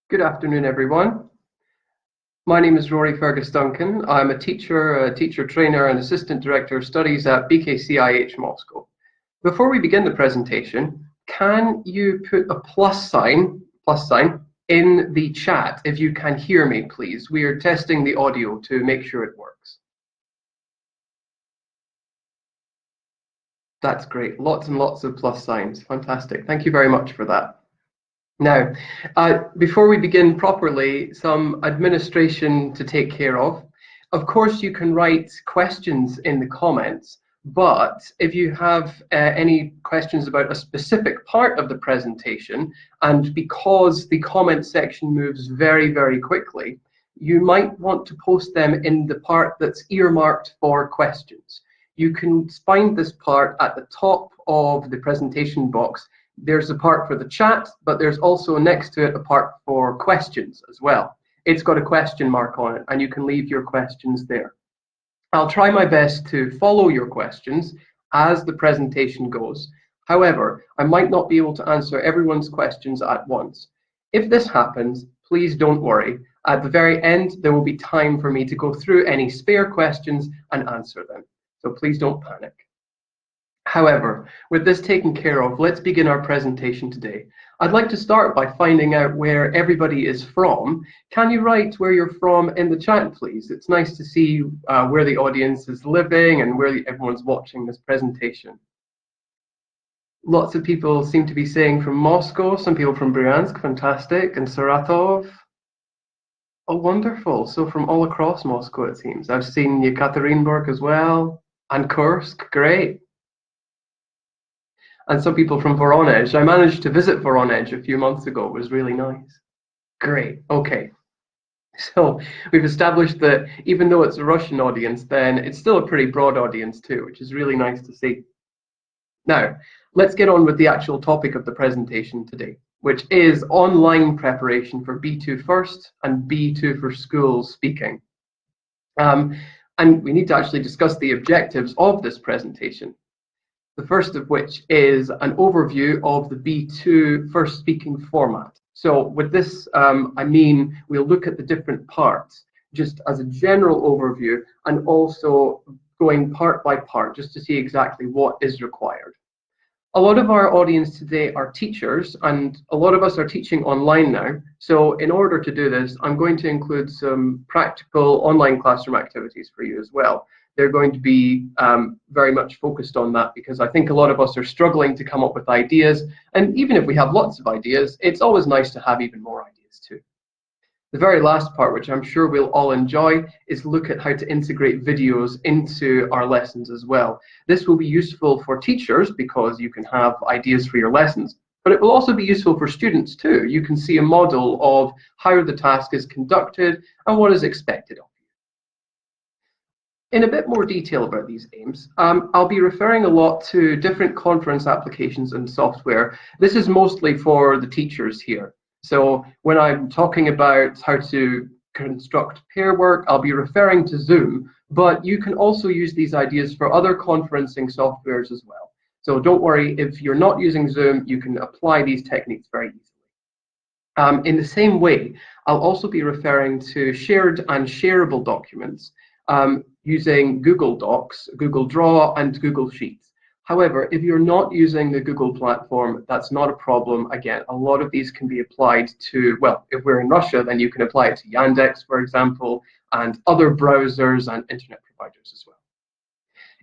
Good afternoon, everyone. My name is Rory Fergus Duncan. I'm a teacher trainer, and assistant director of studies at BKCIH Moscow. Before we begin the presentation, can you put a plus sign in the chat if you can hear me, please? We are testing the audio to make sure it works. That's great. Lots and lots of plus signs. Fantastic. Thank you very much for that. Now, before we begin properly, some administration to take care of. Of course, you can write questions in the comments, but if you have any questions about a specific part of the presentation, and because the comment section moves very, very quickly, you might want to post them in the part that's earmarked for questions. You can find this part at the top of the presentation box. There's a part for the chat, but there's also next to it a part for questions as well. It's got a question mark on it, and you can leave your questions there. I'll try my best to follow your questions as the presentation goes. However, I might not be able to answer everyone's questions at once. If this happens, please don't worry. At the very end, there will be time for me to go through any spare questions and answer them. So please don't panic. However, with this taken care of, let's begin our presentation today. I'd like to start by finding out where everybody is from. Can you write where you're from in the chat, please? It's nice to see where the audience is living and where everyone's watching this presentation. Lots of people seem to be saying from Moscow, some people from Bryansk, fantastic, and Saratov. Oh, wonderful. So from all across Moscow, it seems. I've seen Yekaterinburg as well, and Kursk, great. And some people from Voronezh. I managed to visit Voronezh a few months ago. It was really nice. Great, okay. So we've established that even though it's a Russian audience, then it's still a pretty broad audience too, which is really nice to see. Now, let's get on with the actual topic of the presentation today, which is online preparation for B2 First and B2 for Schools Speaking. And we need to actually discuss the objectives of this presentation. The first of which is an overview of the B2 First Speaking format. So with this, I mean, we'll look at the different parts just as a general overview, and also going part by part just to see exactly what is required. A lot of our audience today are teachers, and a lot of us are teaching online now. So in order to do this, I'm going to include some practical online classroom activities for you as well. They're going to be very much focused on that, because I think a lot of us are struggling to come up with ideas. And even if we have lots of ideas, it's always nice to have even more ideas too. The very last part, which I'm sure we'll all enjoy, is look at how to integrate videos into our lessons as well. This will be useful for teachers because you can have ideas for your lessons, but it will also be useful for students too. You can see a model of how the task is conducted and what is expected of you. In a bit more detail about these aims, I'll be referring a lot to different conference applications and software. This is mostly for the teachers here. So when I'm talking about how to construct pair work, I'll be referring to Zoom, but you can also use these ideas for other conferencing softwares as well. So don't worry, if you're not using Zoom, you can apply these techniques very easily. In the same way, I'll also be referring to shared and shareable documents using Google Docs, Google Draw, and Google Sheets. However, if you're not using the Google platform, that's not a problem. Again, a lot of these can be applied to, well, if we're in Russia, then you can apply it to Yandex, for example, and other browsers and internet providers as well.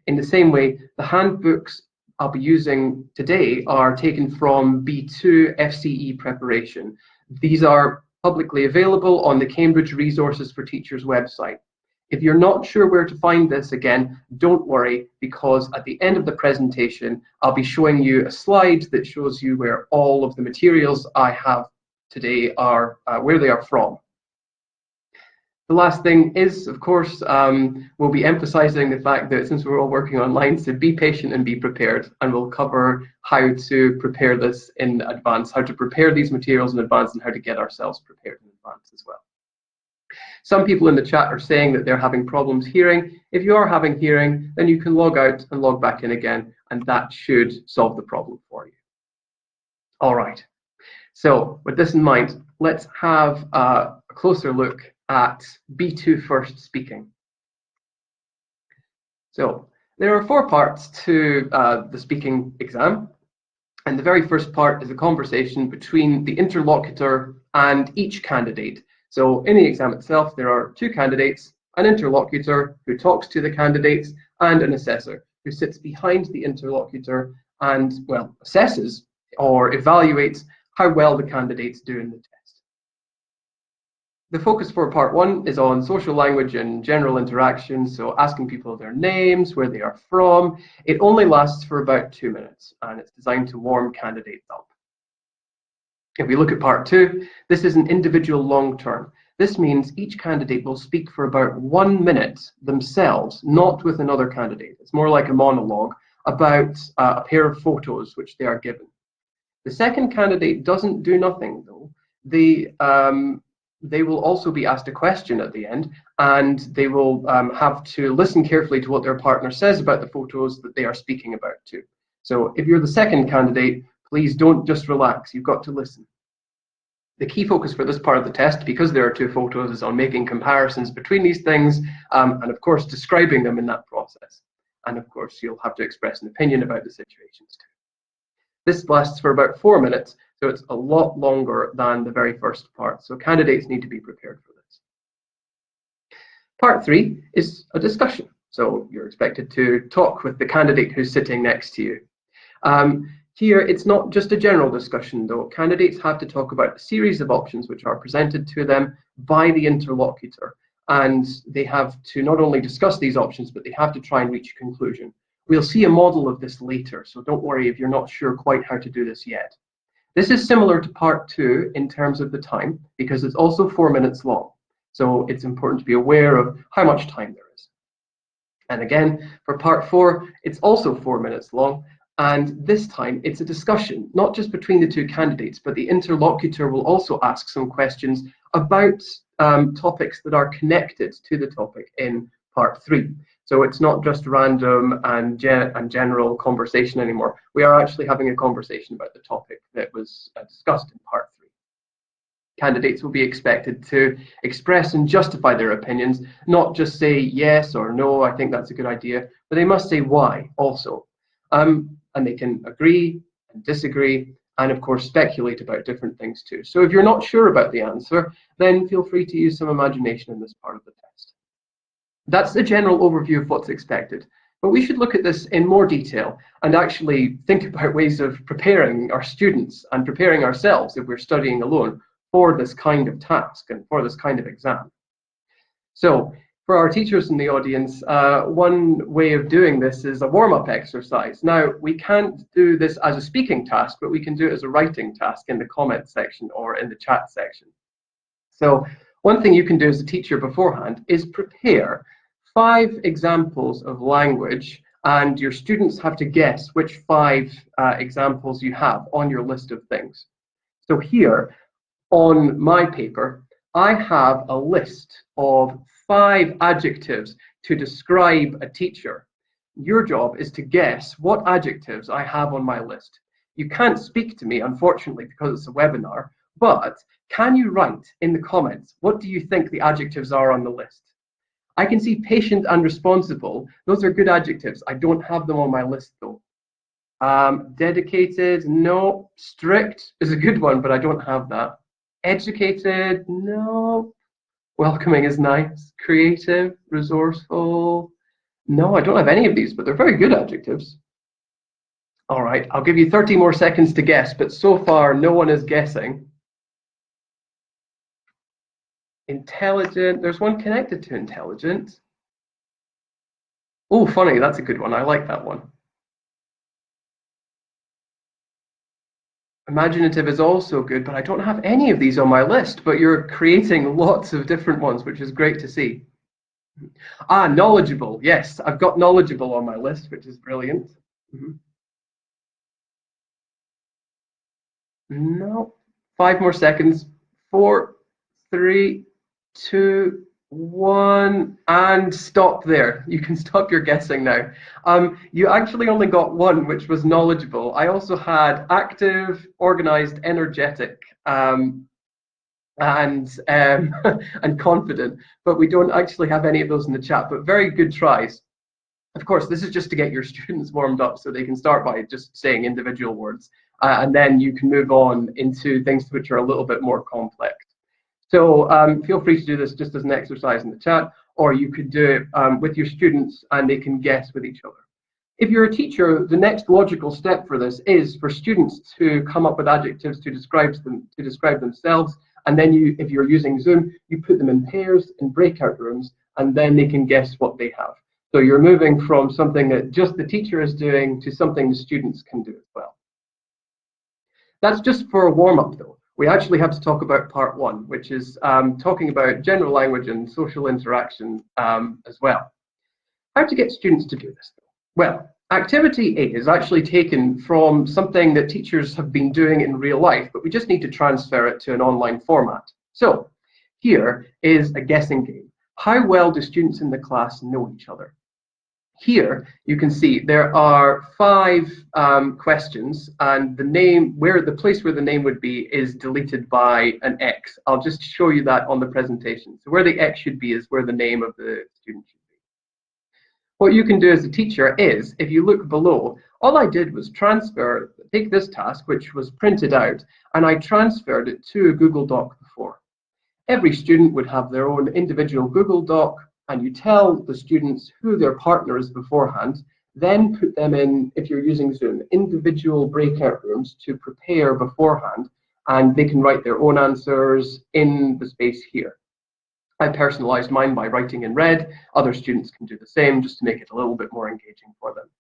In the same way, the handbooks I'll be using today are taken from B2 FCE preparation. These are publicly available on the Cambridge Resources for Teachers website. If you're not sure where to find this, again, don't worry, because at the end of the presentation, I'll be showing you a slide that shows you where all of the materials I have today are, where they are from. The last thing is, of course, we'll be emphasizing the fact that since we're all working online, to be patient and be prepared, and we'll cover how to prepare this in advance, how to prepare these materials in advance, and how to get ourselves prepared in advance as well. Some people in the chat are saying that they're having problems hearing. If you are having hearing, then you can log out and log back in again, and that should solve the problem for you. All right. So with this in mind, let's have a closer look at B2 first speaking. So there are 4 parts to the speaking exam. And the very first part is a conversation between the interlocutor and each candidate. So in the exam itself, there are 2 candidates, an interlocutor who talks to the candidates, and an assessor who sits behind the interlocutor and, well, assesses or evaluates how well the candidates do in the test. The focus for part 1 is on social language and general interaction, so asking people their names, where they are from. It only lasts for about 2 minutes, and it's designed to warm candidates up. If we look at part 2, this is an individual long term. This means each candidate will speak for about 1 minute themselves, not with another candidate. It's more like a monologue about a pair of photos which they are given. The second candidate doesn't do nothing, though. They will also be asked a question at the end, and they will have to listen carefully to what their partner says about the photos that they are speaking about too. So if you're the second candidate, please don't just relax, you've got to listen. The key focus for this part of the test, because there are 2 photos, is on making comparisons between these things, and of course describing them in that process. And of course you'll have to express an opinion about the situations too. This lasts for about 4 minutes, so it's a lot longer than the very first part. So candidates need to be prepared for this. Part 3 is a discussion. So you're expected to talk with the candidate who's sitting next to you. Here, it's not just a general discussion, though. Candidates have to talk about a series of options which are presented to them by the interlocutor. And they have to not only discuss these options, but they have to try and reach a conclusion. We'll see a model of this later, so don't worry if you're not sure quite how to do this yet. This is similar to part 2 in terms of the time, because it's also 4 minutes long. So it's important to be aware of how much time there is. And again, for part 4, it's also 4 minutes long. And this time it's a discussion, not just between the 2 candidates, but the interlocutor will also ask some questions about topics that are connected to the topic in part 3. So it's not just random and general conversation anymore. We are actually having a conversation about the topic that was discussed in part 3. Candidates will be expected to express and justify their opinions, not just say yes or no, I think that's a good idea, but they must say why also. And they can agree and disagree, and of course speculate about different things too. So if you're not sure about the answer, then feel free to use some imagination in this part of the test. That's the general overview of what's expected. But we should look at this in more detail and actually think about ways of preparing our students and preparing ourselves if we're studying alone for this kind of task and for this kind of exam. So for our teachers in the audience, one way of doing this is a warm-up exercise. Now, we can't do this as a speaking task, but we can do it as a writing task in the comment section or in the chat section. So one thing you can do as a teacher beforehand is prepare 5 examples of language, and your students have to guess which 5 examples you have on your list of things. So here on my paper, I have a list of 5 adjectives to describe a teacher. Your job is to guess what adjectives I have on my list. You can't speak to me, unfortunately, because it's a webinar, but can you write in the comments, what do you think the adjectives are on the list? I can see patient and responsible. Those are good adjectives. I don't have them on my list, though. Dedicated, no. Strict is a good one, but I don't have that. Educated, no. Welcoming is nice. Creative, resourceful. No, I don't have any of these, but they're very good adjectives. All right, I'll give you 30 more seconds to guess, but so far no one is guessing. Intelligent, there's one connected to intelligent. Oh, funny, that's a good one. I like that one. Imaginative is also good, but I don't have any of these on my list, but you're creating lots of different ones, which is great to see. Ah, knowledgeable. Yes, I've got knowledgeable on my list, which is brilliant. No. 5 more seconds. 4, 3, 2, One, and stop there. You can stop your guessing now. You actually only got one, which was knowledgeable. I also had active, organized, energetic, and and confident, but we don't actually have any of those in the chat. But very good tries. Of course, this is just to get your students warmed up so they can start by just saying individual words, and then you can move on into things which are a little bit more complex. So feel free to do this just as an exercise in the chat, or you could do it with your students and they can guess with each other. If you're a teacher, the next logical step for this is for students to come up with adjectives to describe themselves, and then if you're using Zoom, you put them in pairs in breakout rooms, and then they can guess what they have. So you're moving from something that just the teacher is doing to something the students can do as well. That's just for a warm-up though. We actually have to talk about part one, which is talking about general language and social interaction as well. How to get students to do this? Well, activity A is actually taken from something that teachers have been doing in real life, but we just need to transfer it to an online format. So here is a guessing game. How well do students in the class know each other? Here you can see there are 5 questions, and the place where the name would be is deleted by an X. I'll just show you that on the presentation. So where the X should be is where the name of the student should be. What you can do as a teacher is, if you look below, all I did was take this task, which was printed out, and I transferred it to a Google Doc before. Every student would have their own individual Google Doc, and you tell the students who their partner is beforehand, then put them in, if you're using Zoom, individual breakout rooms to prepare beforehand, and they can write their own answers in the space here. I personalized mine by writing in red. Other students can do the same just to make it a little bit more engaging for them.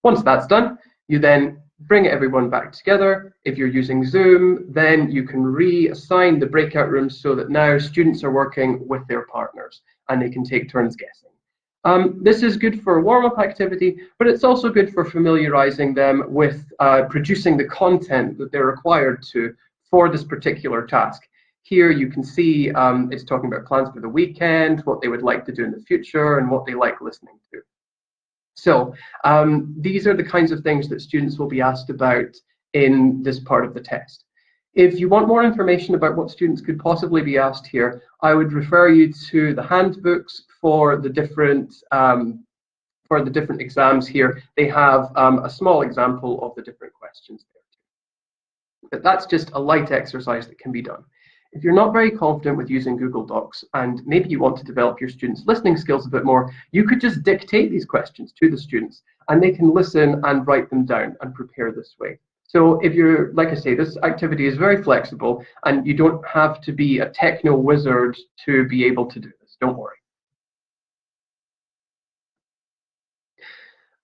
Once that's done, you then bring everyone back together. If you're using Zoom, then you can reassign the breakout rooms so that now students are working with their partners and they can take turns guessing. This is good for a warm-up activity, but it's also good for familiarizing them with producing the content that they're required to for this particular task. Here you can see it's talking about plans for the weekend, what they would like to do in the future, and what they like listening to. So these are the kinds of things that students will be asked about in this part of the test. If you want more information about what students could possibly be asked here, I would refer you to the handbooks for the different exams here. They have a small example of the different questions there too. But that's just a light exercise that can be done. If you're not very confident with using Google Docs and maybe you want to develop your students' listening skills a bit more, you could just dictate these questions to the students and they can listen and write them down and prepare this way. So if you're, like I say, this activity is very flexible and you don't have to be a techno wizard to be able to do this, don't worry.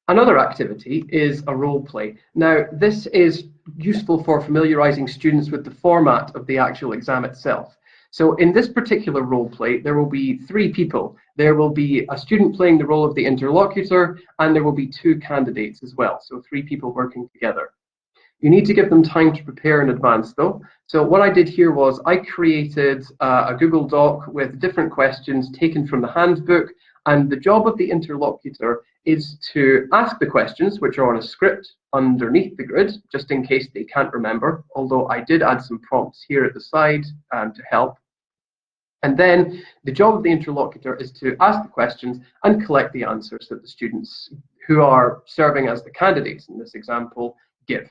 Another activity is a role play. Now, this is useful for familiarizing students with the format of the actual exam itself. So in this particular role play, there will be 3 people. There will be a student playing the role of the interlocutor, and there will be 2 candidates as well, so 3 people working together. You need to give them time to prepare in advance though. So what I did here was I created a Google Doc with different questions taken from the handbook, and the job of the interlocutor is to ask the questions, which are on a script underneath the grid, just in case they can't remember, although I did add some prompts here at the side to help. And then the job of the interlocutor is to ask the questions and collect the answers that the students who are serving as the candidates in this example give.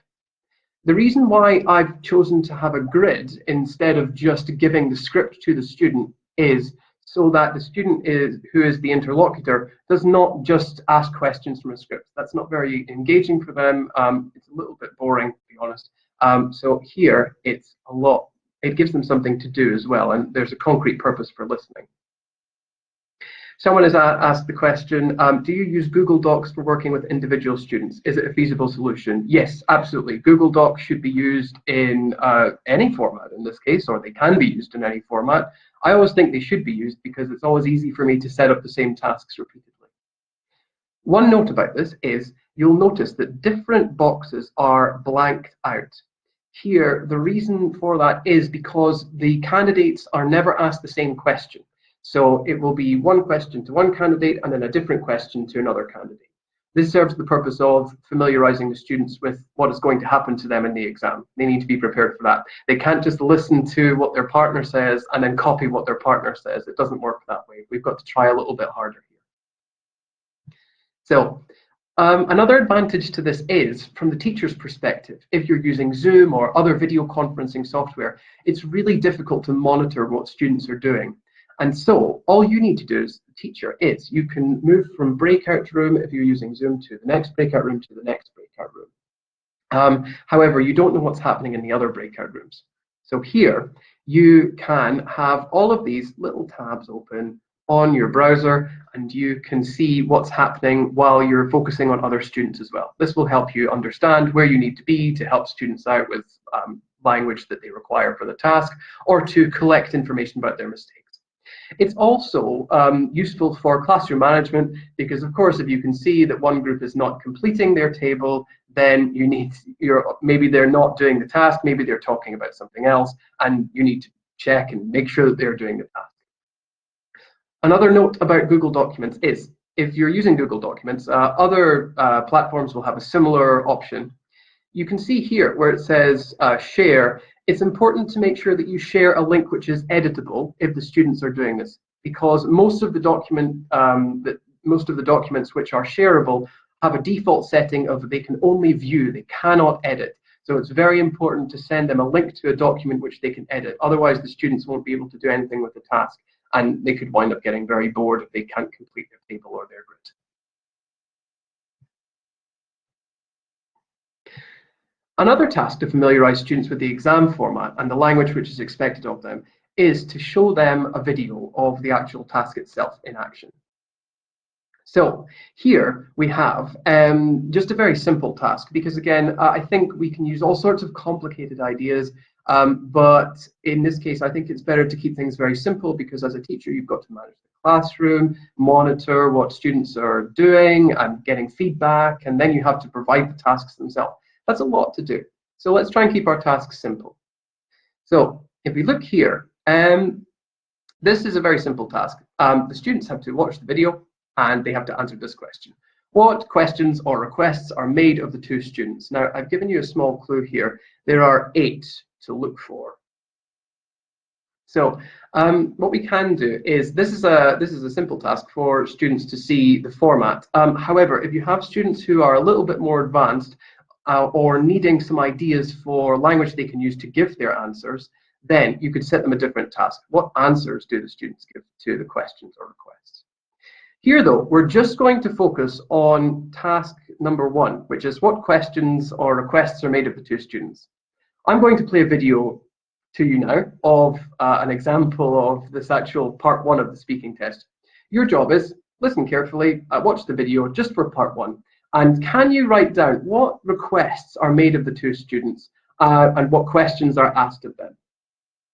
The reason why I've chosen to have a grid instead of just giving the script to the student is so that the student who is the interlocutor does not just ask questions from a script. That's not very engaging for them. It's a little bit boring, to be honest. So here it gives them something to do as well, and there's a concrete purpose for listening. Someone has asked the question, do you use Google Docs for working with individual students? Is it a feasible solution? Yes, absolutely. Google Docs should be used in any format in this case, or they can be used in any format. I always think they should be used because it's always easy for me to set up the same tasks repeatedly. One note about this is you'll notice that different boxes are blanked out. Here, the reason for that is because the candidates are never asked the same question. So it will be one question to one candidate and then a different question to another candidate. This serves the purpose of familiarizing the students with what is going to happen to them in the exam. They need to be prepared for that. They can't just listen to what their partner says and then copy what their partner says. It doesn't work that way. We've got to try a little bit harder here. So another advantage to this is, from the teacher's perspective, if you're using Zoom or other video conferencing software, it's really difficult to monitor what students are doing. And so all you need to do as the teacher is you can move from breakout room, if you're using Zoom, to the next breakout room, to the next breakout room. However, you don't know what's happening in the other breakout rooms. So here, you can have all of these little tabs open on your browser, and you can see what's happening while you're focusing on other students as well. This will help you understand where you need to be to help students out with language that they require for the task, or to collect information about their mistakes. It's also useful for classroom management because, of course, if you can see that one group is not completing their table, then maybe they're not doing the task, maybe they're talking about something else, and you need to check and make sure that they're doing the task. Another note about Google Documents is, if you're using Google Documents, other platforms will have a similar option. You can see here where it says share. It's important to make sure that you share a link which is editable if the students are doing this, because most of the documents which are shareable have a default setting of they can only view, they cannot edit. So it's very important to send them a link to a document which they can edit. Otherwise, the students won't be able to do anything with the task, and they could wind up getting very bored if they can't complete their table or their grid. Another task to familiarize students with the exam format and the language which is expected of them is to show them a video of the actual task itself in action. So here we have just a very simple task, because again, I think we can use all sorts of complicated ideas, but in this case, I think it's better to keep things very simple, because as a teacher, you've got to manage the classroom, monitor what students are doing and getting feedback, and then you have to provide the tasks themselves. That's a lot to do. So let's try and keep our tasks simple. So if we look here, this is a very simple task. The students have to watch the video and they have to answer this question. What questions or requests are made of the two students? Now, I've given you a small clue here. There are 8 to look for. So what we can do is, this is a simple task for students to see the format. However, if you have students who are a little bit more advanced, or needing some ideas for language they can use to give their answers, then you could set them a different task. What answers do the students give to the questions or requests? Here, though, we're just going to focus on task number 1, which is what questions or requests are made of the two students. I'm going to play a video to you now of an example of this actual part 1 of the speaking test. Your job is listen carefully, watch the video just for part 1. And can you write down what requests are made of the two students and what questions are asked of them?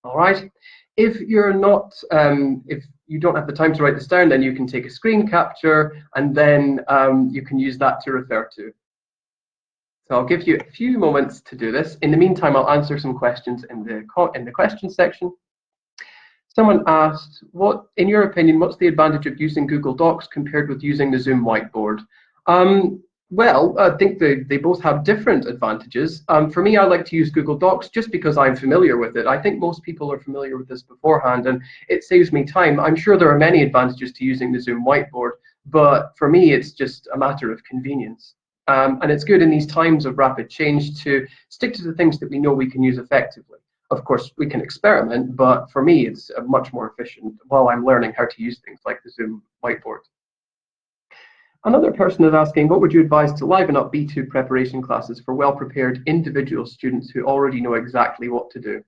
All right. If you're not, if you don't have the time to write this down, then you can take a screen capture and then you can use that to refer to. So I'll give you a few moments to do this. In the meantime, I'll answer some questions in the questions section. Someone asked, what, in your opinion, what's the advantage of using Google Docs compared with using the Zoom whiteboard? Well, I think they both have different advantages. For me, I like to use Google Docs just because I'm familiar with it. I think most people are familiar with this beforehand, and it saves me time. I'm sure there are many advantages to using the Zoom whiteboard, but for me, it's just a matter of convenience. And it's good in these times of rapid change to stick to the things that we know we can use effectively. Of course, we can experiment, but for me, it's much more efficient while I'm learning how to use things like the Zoom whiteboard. Another person is asking, what would you advise to liven up B2 preparation classes for well-prepared individual students who already know exactly what to do?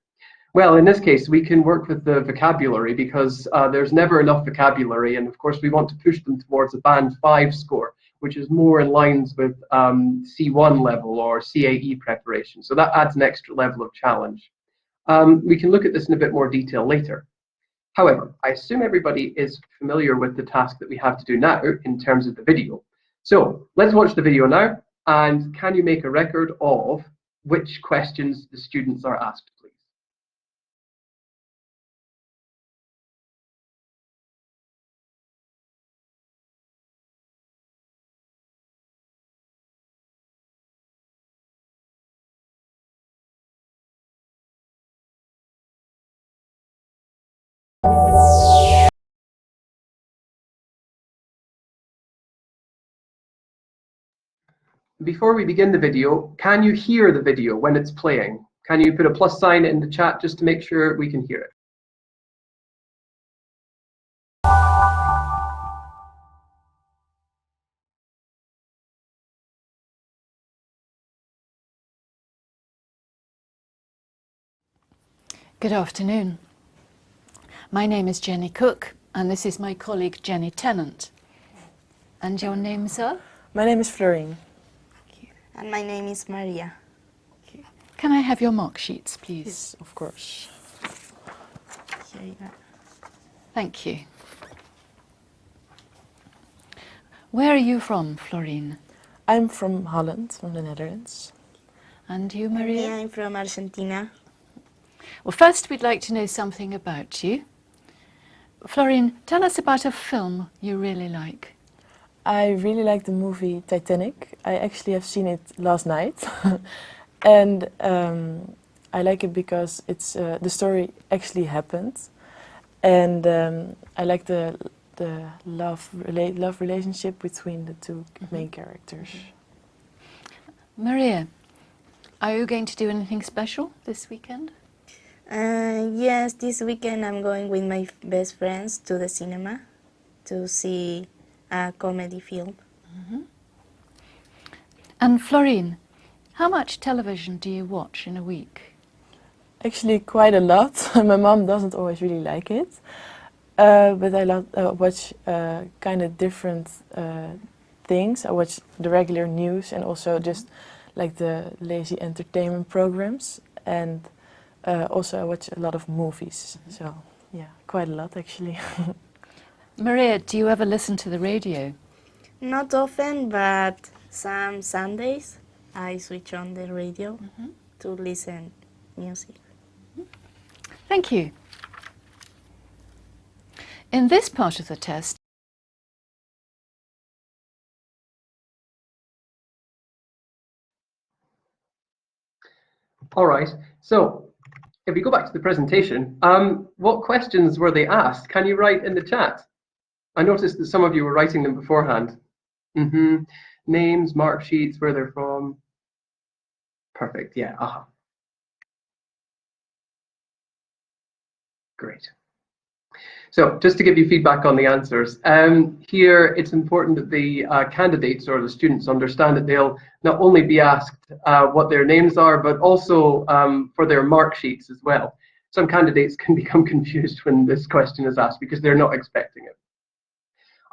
Well, in this case, we can work with the vocabulary because there's never enough vocabulary, and of course we want to push them towards a band 5 score, which is more in lines with C1 level or CAE preparation. So that adds an extra level of challenge. We can look at this in a bit more detail later. However, I assume everybody is familiar with the task that we have to do now in terms of the video. So let's watch the video now, and can you make a record of which questions the students are asked, please? before we begin the video, can you hear the video when it's playing? Can you put a plus sign in the chat just to make sure we can hear it? Good afternoon. My name is Jenny Cook, and this is my colleague Jenny Tennant. And your name, sir? My name is Florine. And my name is Maria. Can I have your mark sheets, please? Yes, of course. Here you go. Thank you. Where are you from, Florine? I'm from Holland, from the Netherlands. And you, Me, Maria? I'm from Argentina. Well, first we'd like to know something about you. Florine, tell us about a film you really like. I really like the movie Titanic. I actually have seen it last night. And I like it because it's the story actually happened. And I like the love relationship between the two main characters. Maria, are you going to do anything special this weekend? Yes, this weekend I'm going with my best friends to the cinema to see a comedy film. And Florine, how much television do you watch in a week? Actually, quite a lot. My mom doesn't always really like it. But I watch kind of different things. I watch the regular news and also just like the lazy entertainment programs. And also I watch a lot of movies. So yeah, quite a lot actually. Maria, do you ever listen to the radio? Not often, but some Sundays I switch on the radio to listen music. Thank you. In this part of the test, All right, so if we go back to the presentation, what questions were they asked? Can you write in the chat? I noticed that some of you were writing them beforehand. Names, mark sheets, where they're from. Perfect, yeah, Great. So just to give you feedback on the answers, here it's important that the candidates or the students understand that they'll not only be asked what their names are, but also for their mark sheets as well. Some candidates can become confused when this question is asked because they're not expecting it.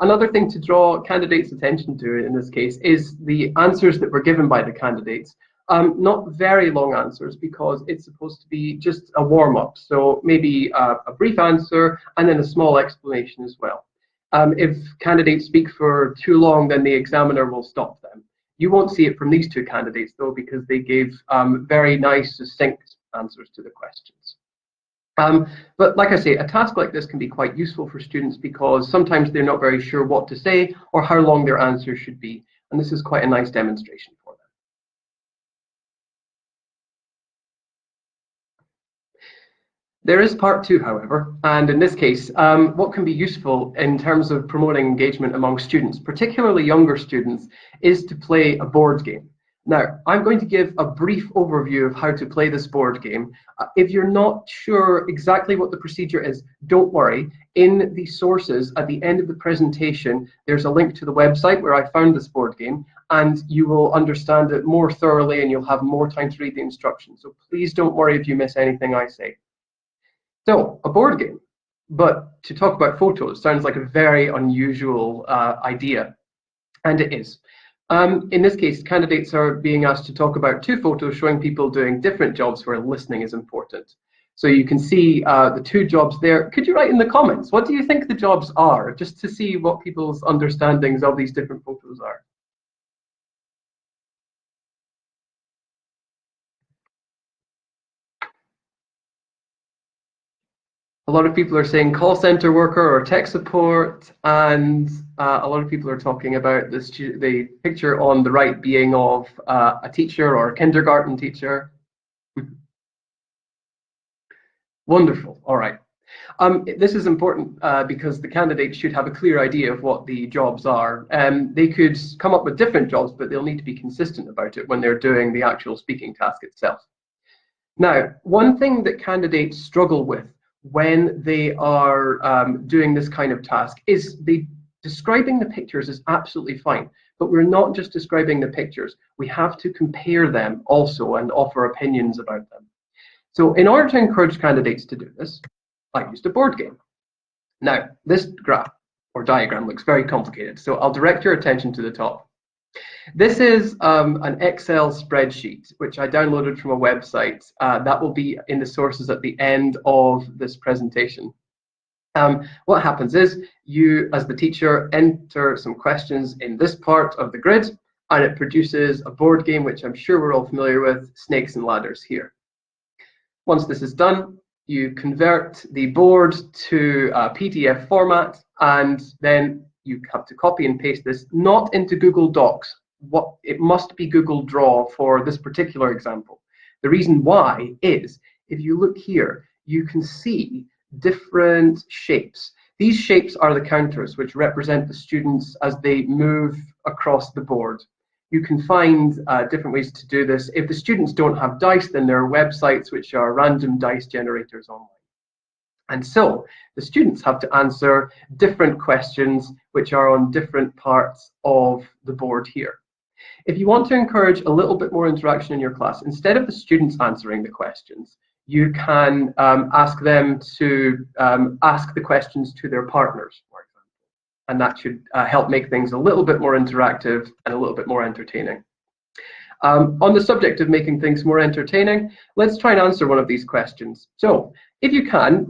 Another thing to draw candidates' attention to in this case is the answers that were given by the candidates. Not very long answers because it's supposed to be just a warm-up. So maybe a brief answer and then a small explanation as well. If candidates speak for too long, then the examiner will stop them. You won't see it from these two candidates though, because they gave very nice, succinct answers to the questions. But like I say, a task like this can be quite useful for students because sometimes they're not very sure what to say or how long their answers should be. And this is quite a nice demonstration for them. There is part two, however, and in this case, what can be useful in terms of promoting engagement among students, particularly younger students, is to play a board game. Now, I'm going to give a brief overview of how to play this board game. If you're not sure exactly what the procedure is, don't worry. In the sources at the end of the presentation, there's a link to the website where I found this board game, and you will understand it more thoroughly and you'll have more time to read the instructions. So please don't worry if you miss anything I say. So, a board game, but to talk about photos sounds like a very unusual idea, and it is. In this case, candidates are being asked to talk about two photos showing people doing different jobs where listening is important. So you can see the two jobs there. Could you write in the comments, what do you think the jobs are, just to see what people's understandings of these different photos are? A lot of people are saying call center worker or tech support, and a lot of people are talking about the picture on the right being of a teacher or a kindergarten teacher. Wonderful. All right. This is important because the candidates should have a clear idea of what the jobs are. They could come up with different jobs, but they'll need to be consistent about it when they're doing the actual speaking task itself. Now, one thing that candidates struggle with when they are doing this kind of task is describing the pictures is absolutely fine, but we're not just describing the pictures. We have to compare them also and offer opinions about them. So in order to encourage candidates to do this, I used a board game. Now, this graph or diagram looks very complicated, so I'll direct your attention to the top. This is an Excel spreadsheet, which I downloaded from a website. That will be in the sources at the end of this presentation. What happens is you, as the teacher, enter some questions in this part of the grid, and it produces a board game, which I'm sure we're all familiar with, Snakes and Ladders here. Once this is done, you convert the board to a PDF format, and then you have to copy and paste this, not into Google Docs. It must be Google Draw for this particular example. The reason why is, if you look here, you can see different shapes. These shapes are the counters, which represent the students as they move across the board. You can find different ways to do this. If the students don't have dice, then there are websites which are random dice generators online. And so the students have to answer different questions which are on different parts of the board here. If you want to encourage a little bit more interaction in your class, instead of the students answering the questions, you can ask them to ask the questions to their partners, for example. And that should help make things a little bit more interactive and a little bit more entertaining. On the subject of making things more entertaining, let's try and answer one of these questions. So, if you can,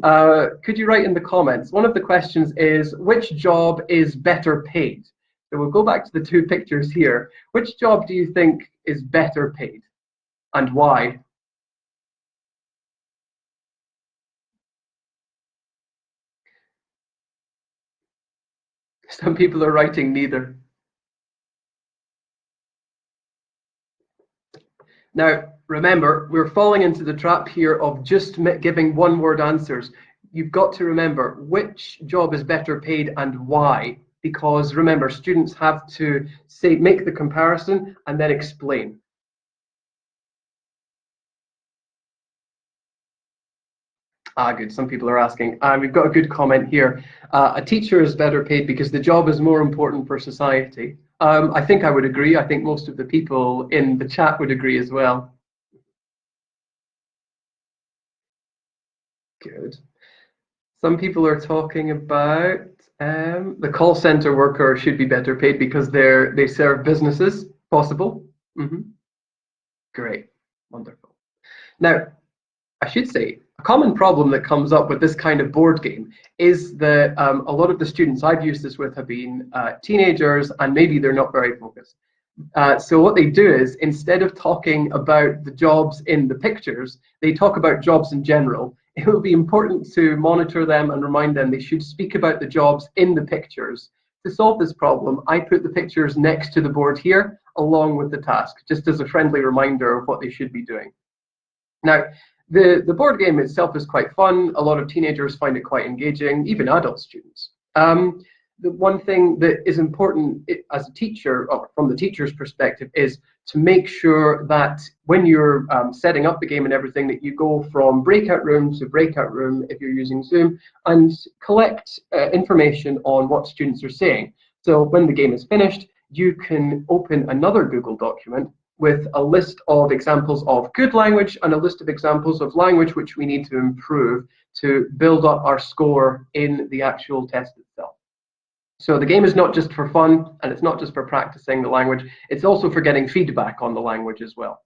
could you write in the comments? One of the questions is, which job is better paid? So we'll go back to the two pictures here. Which job do you think is better paid, and why? Some people are writing neither. Now, remember, we're falling into the trap here of just giving one-word answers. You've got to remember which job is better paid and why, because remember, students have to make the comparison and then explain. Good. Some people are asking. We've got a good comment here. A teacher is better paid because the job is more important for society. I think I would agree. I think most of the people in the chat would agree as well. Good. Some people are talking about the call center worker should be better paid because they serve businesses. Possible. Great. Wonderful. Now, I should say, a common problem that comes up with this kind of board game is that a lot of the students I've used this with have been teenagers, and maybe they're not very focused. So what they do is, instead of talking about the jobs in the pictures, they talk about jobs in general. It will be important to monitor them and remind them they should speak about the jobs in the pictures. To solve this problem, I put the pictures next to the board here, along with the task, just as a friendly reminder of what they should be doing. Now, the board game itself is quite fun. A lot of teenagers find it quite engaging, even adult students. The one thing that is important as a teacher, or from the teacher's perspective, is to make sure that when you're setting up the game and everything, that you go from breakout room to breakout room if you're using Zoom, and collect information on what students are saying. So when the game is finished, you can open another Google document with a list of examples of good language and a list of examples of language which we need to improve to build up our score in the actual test itself. So the game is not just for fun, and it's not just for practicing the language, it's also for getting feedback on the language as well.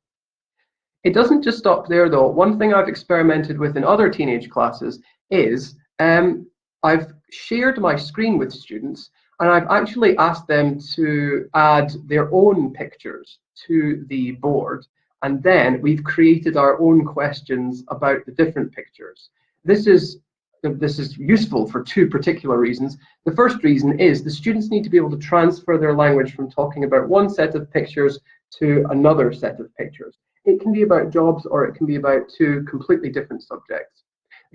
It doesn't just stop there though. One thing I've experimented with in other teenage classes is I've shared my screen with students, and I've actually asked them to add their own pictures to the board, and then we've created our own questions about the different pictures. This is useful for two particular reasons. The first reason is the students need to be able to transfer their language from talking about one set of pictures to another set of pictures. It can be about jobs, or it can be about two completely different subjects.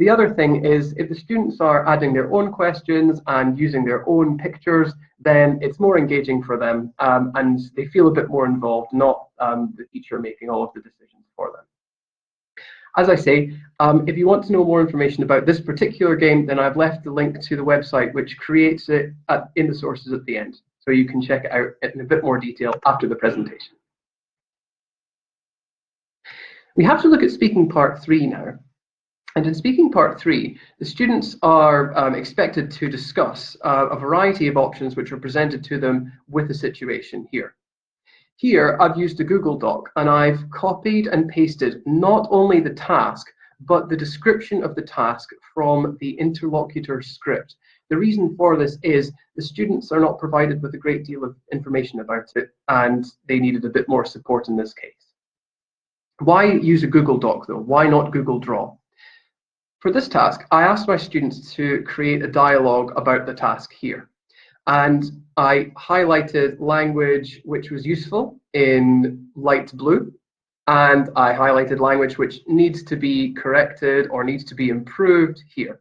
The other thing is if the students are adding their own questions and using their own pictures, then it's more engaging for them and they feel a bit more involved, not the teacher making all of the decisions for them. As I say, if you want to know more information about this particular game, then I've left the link to the website which creates it in the sources at the end. So you can check it out in a bit more detail after the presentation. We have to look at speaking part 3 now. And in speaking part 3, the students are expected to discuss a variety of options which are presented to them with the situation here. Here, I've used a Google Doc and I've copied and pasted not only the task, but the description of the task from the interlocutor script. The reason for this is the students are not provided with a great deal of information about it, and they needed a bit more support in this case. Why use a Google Doc though? Why not Google Draw? For this task, I asked my students to create a dialogue about the task here. And I highlighted language which was useful in light blue, and I highlighted language which needs to be corrected or needs to be improved here.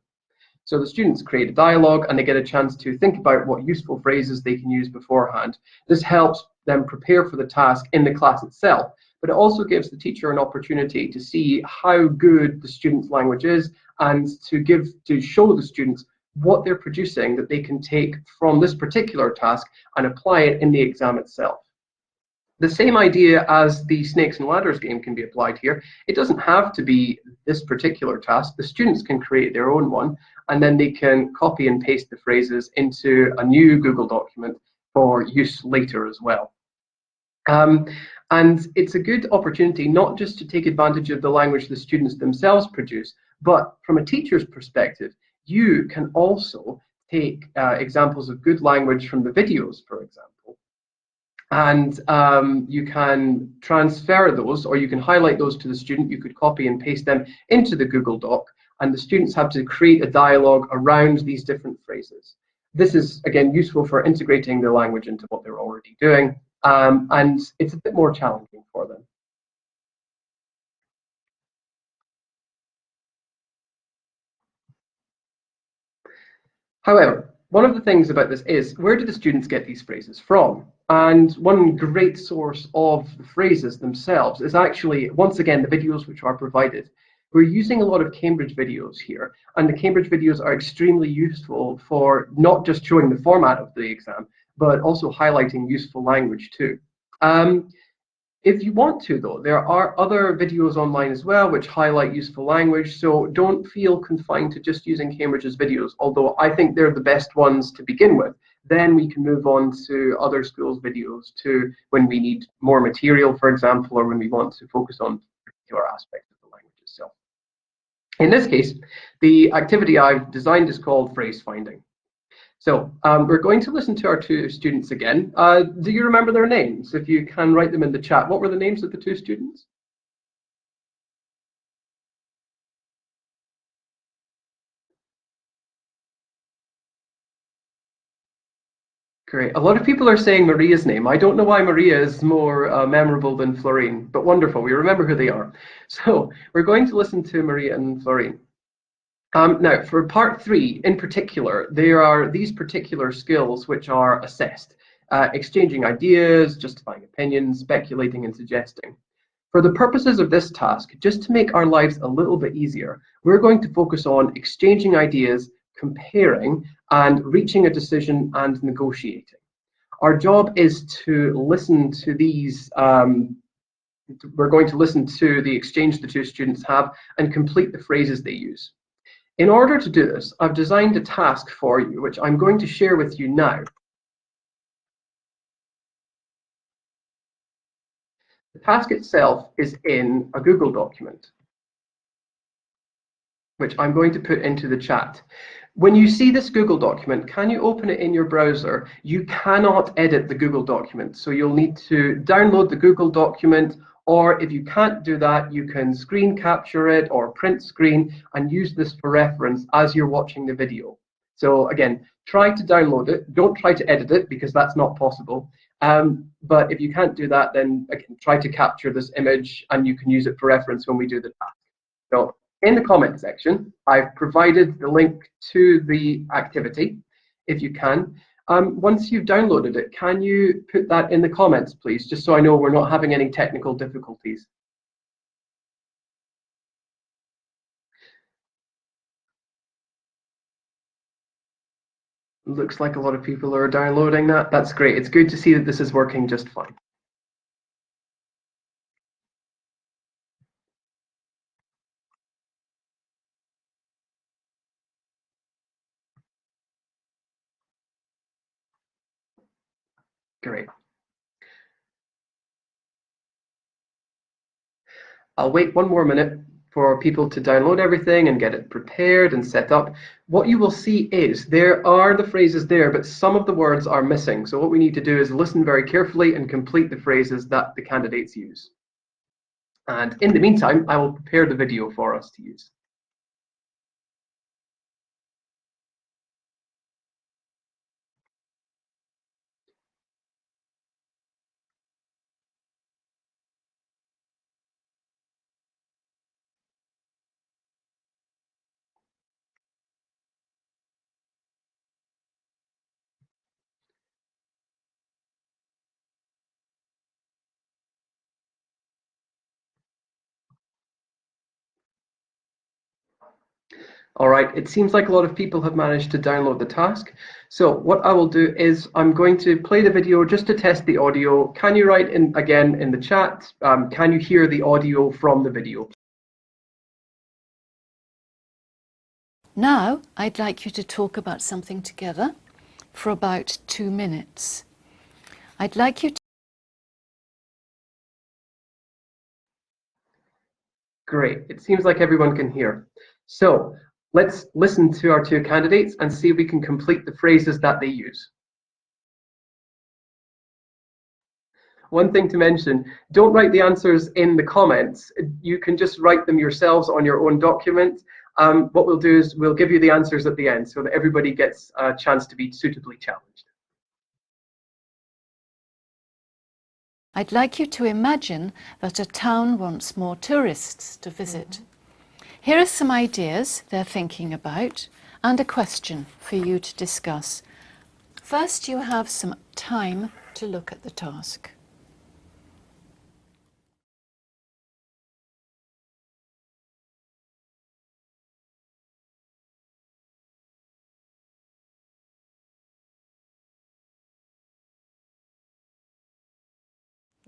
So the students create a dialogue and they get a chance to think about what useful phrases they can use beforehand. This helps them prepare for the task in the class itself, but it also gives the teacher an opportunity to see how good the student's language is and to show the students what they're producing that they can take from this particular task and apply it in the exam itself. The same idea as the snakes and ladders game can be applied here. It doesn't have to be this particular task. The students can create their own one, and then they can copy and paste the phrases into a new Google document for use later as well. And it's a good opportunity not just to take advantage of the language the students themselves produce, but from a teacher's perspective, you can also take examples of good language from the videos, for example, and you can transfer those, or you can highlight those to the student. You could copy and paste them into the Google Doc, and the students have to create a dialogue around these different phrases. This is, again, useful for integrating the language into what they're already doing, and it's a bit more challenging for them. However, one of the things about this is, where do the students get these phrases from? And one great source of the phrases themselves is actually, once again, the videos which are provided. We're using a lot of Cambridge videos here, and the Cambridge videos are extremely useful for not just showing the format of the exam, but also highlighting useful language too. If you want to, though, there are other videos online as well which highlight useful language, so don't feel confined to just using Cambridge's videos, although I think they're the best ones to begin with. Then we can move on to other schools' videos too, when we need more material, for example, or when we want to focus on particular aspects of the language itself. In this case, the activity I've designed is called phrase finding. So we're going to listen to our two students again. Do you remember their names? If you can write them in the chat. What were the names of the two students? Great. A lot of people are saying Maria's name. I don't know why Maria is more memorable than Florine, but wonderful. We remember who they are. So we're going to listen to Maria and Florine. Now, for part 3 in particular, there are these particular skills which are assessed. Exchanging ideas, justifying opinions, speculating and suggesting. For the purposes of this task, just to make our lives a little bit easier, we're going to focus on exchanging ideas, comparing, and reaching a decision and negotiating. Our job is to listen to these, we're going to listen to the exchange the two students have and complete the phrases they use. In order to do this, I've designed a task for you, which I'm going to share with you now. The task itself is in a Google document, which I'm going to put into the chat. When you see this Google document, can you open it in your browser? You cannot edit the Google document, so you'll need to download the Google document, or if you can't do that, you can screen capture it or print screen and use this for reference as you're watching the video. So again, try to download it. Don't try to edit it because that's not possible. But if you can't do that, then again, try to capture this image and you can use it for reference when we do the task. So in the comment section, I've provided the link to the activity, if you can. Once you've downloaded it, can you put that in the comments, please, just so I know we're not having any technical difficulties? Looks like a lot of people are downloading that. That's great. It's good to see that this is working just fine. Great. I'll wait one more minute for people to download everything and get it prepared and set up. What you will see is there are the phrases there, but some of the words are missing. So what we need to do is listen very carefully and complete the phrases that the candidates use. And in the meantime, I will prepare the video for us to use. All right, it seems like a lot of people have managed to download the task. So what I will do is I'm going to play the video just to test the audio. Can you write in again in the chat? Can you hear the audio from the video? Now, I'd like you to talk about something together for about 2 minutes. I'd like you to... Great, it seems like everyone can hear. So let's listen to our two candidates and see if we can complete the phrases that they use. One thing to mention, don't write the answers in the comments. You can just write them yourselves on your own document. What we'll do is we'll give you the answers at the end so that everybody gets a chance to be suitably challenged. I'd like you to imagine that a town wants more tourists to visit. Here are some ideas they're thinking about and a question for you to discuss. First, you have some time to look at the task.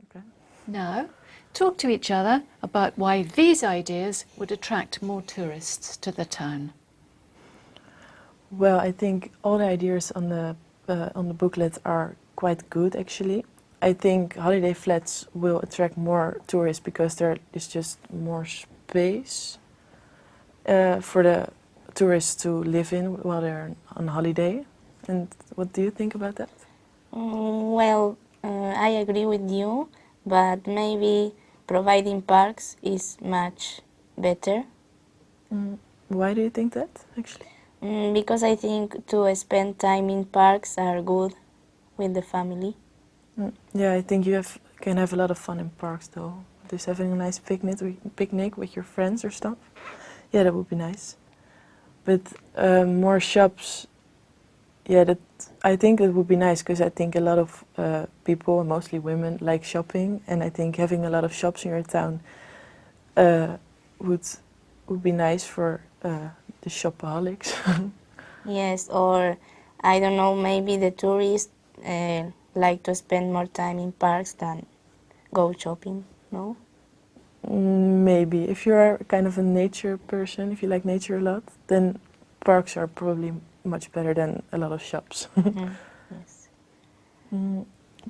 Okay. Now, talk to each other about why these ideas would attract more tourists to the town. Well, I think all the ideas on the booklet are quite good, actually. I think holiday flats will attract more tourists because there is just more space for the tourists to live in while they're on holiday. And what do you think about that? Well, I agree with you, but maybe providing parks is much better. Why do you think that, actually? Because I think to spend time in parks are good with the family. Yeah, I think you can have a lot of fun in parks, though. Just having a nice picnic with your friends or stuff. Yeah, that would be nice. But more shops, yeah, I think it would be nice because I think a lot of people, mostly women, like shopping, and I think having a lot of shops in your town would be nice for the shopaholics. Yes, or I don't know, maybe the tourists like to spend more time in parks than go shopping, no? Maybe. If you're kind of a nature person, if you like nature a lot, then parks are probably much better than a lot of shops. Yes.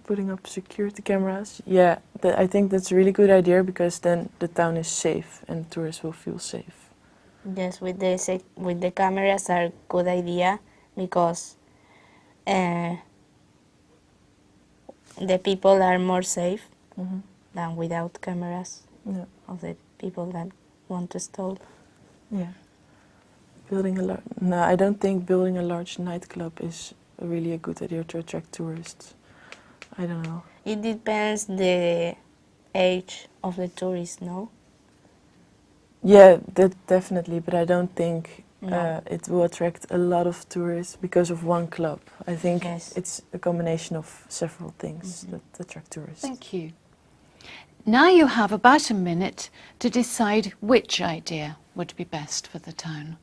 Putting up security cameras, yeah, I think that's a really good idea because then the town is safe and tourists will feel safe. Yes, with the cameras are good idea because the people are more safe than without cameras Yeah. of the people that want to steal. Yeah. No, I don't think building a large nightclub is really a good idea to attract tourists. I don't know. It depends the age of the tourist, no? Yeah, that definitely, but I don't think No. it will attract a lot of tourists because of one club. I think Yes. it's a combination of several things that attract tourists. Thank you. Now you have about a minute to decide which idea would be best for the town.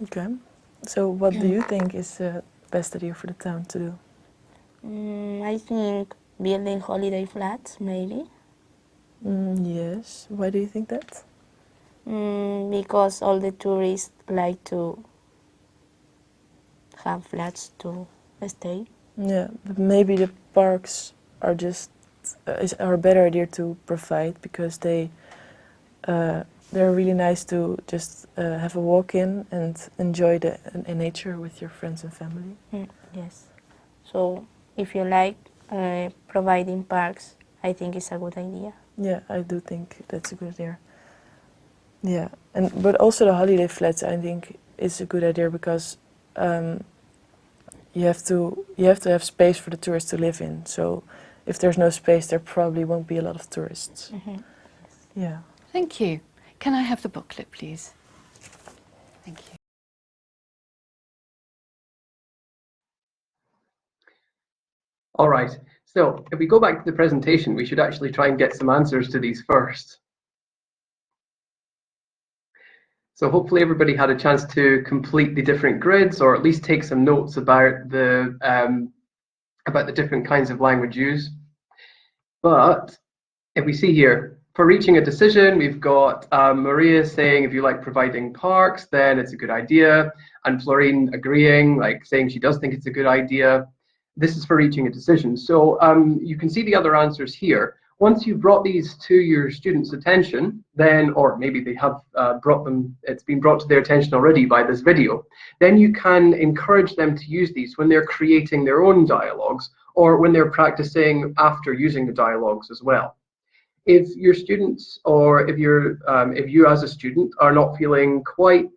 Okay. So, what do you think is the best idea for the town to do? I think building holiday flats, maybe. Yes. Why do you think that? Because all the tourists like to have flats to stay. Yeah, but maybe the parks are just are a better idea to provide because they're really nice to just have a walk in and enjoy the nature with your friends and family. Yes. So if you like providing parks, I think it's a good idea. Yeah, I do think that's a good idea. Yeah, and but also the holiday flats I think is a good idea because you have to have space for the tourists to live in. So if there's no space, there probably won't be a lot of tourists. Yeah. Thank you. Can I have the booklet, please? Thank you. All right, so if we go back to the presentation, we should actually try and get some answers to these first. So hopefully everybody had a chance to complete the different grids, or at least take some notes about the different kinds of language use. But if we see here, for reaching a decision, we've got Maria saying if you like providing parks, then it's a good idea, and Florine agreeing, like saying she does think it's a good idea. This is for reaching a decision. So you can see the other answers here. Once you've brought these to your students' attention, then, or maybe they have brought them, it's been brought to their attention already by this video, then you can encourage them to use these when they're creating their own dialogues, or when they're practicing after using the dialogues as well. If your students, or if you as a student are not feeling quite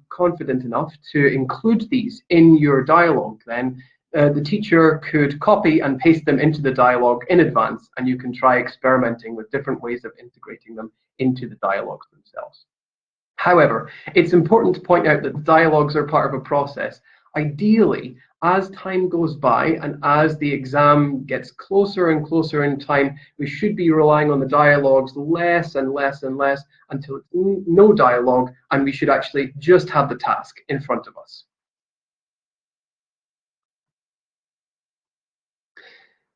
confident enough to include these in your dialogue, then the teacher could copy and paste them into the dialogue in advance, and you can try experimenting with different ways of integrating them into the dialogues themselves. However, it's important to point out that the dialogues are part of a process. Ideally, as time goes by and as the exam gets closer and closer in time, we should be relying on the dialogues less and less and less until it's no dialogue, and we should actually just have the task in front of us.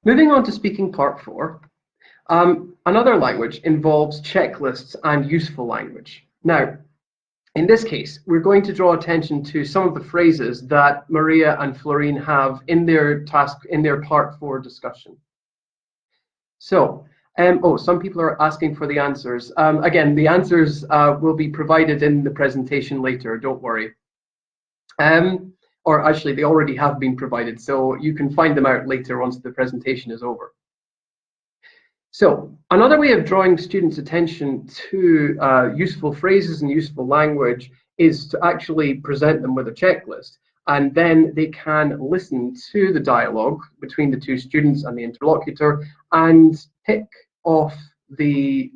Moving on to speaking part 4, another language involves checklists and useful language. Now, in this case, we're going to draw attention to some of the phrases that Maria and Florine have in their task, in their part 4 discussion. So, some people are asking for the answers. Again, the answers will be provided in the presentation later, don't worry. Or actually, they already have been provided, so you can find them out later once the presentation is over. So another way of drawing students' attention to useful phrases and useful language is to actually present them with a checklist, and then they can listen to the dialogue between the two students and the interlocutor and tick off the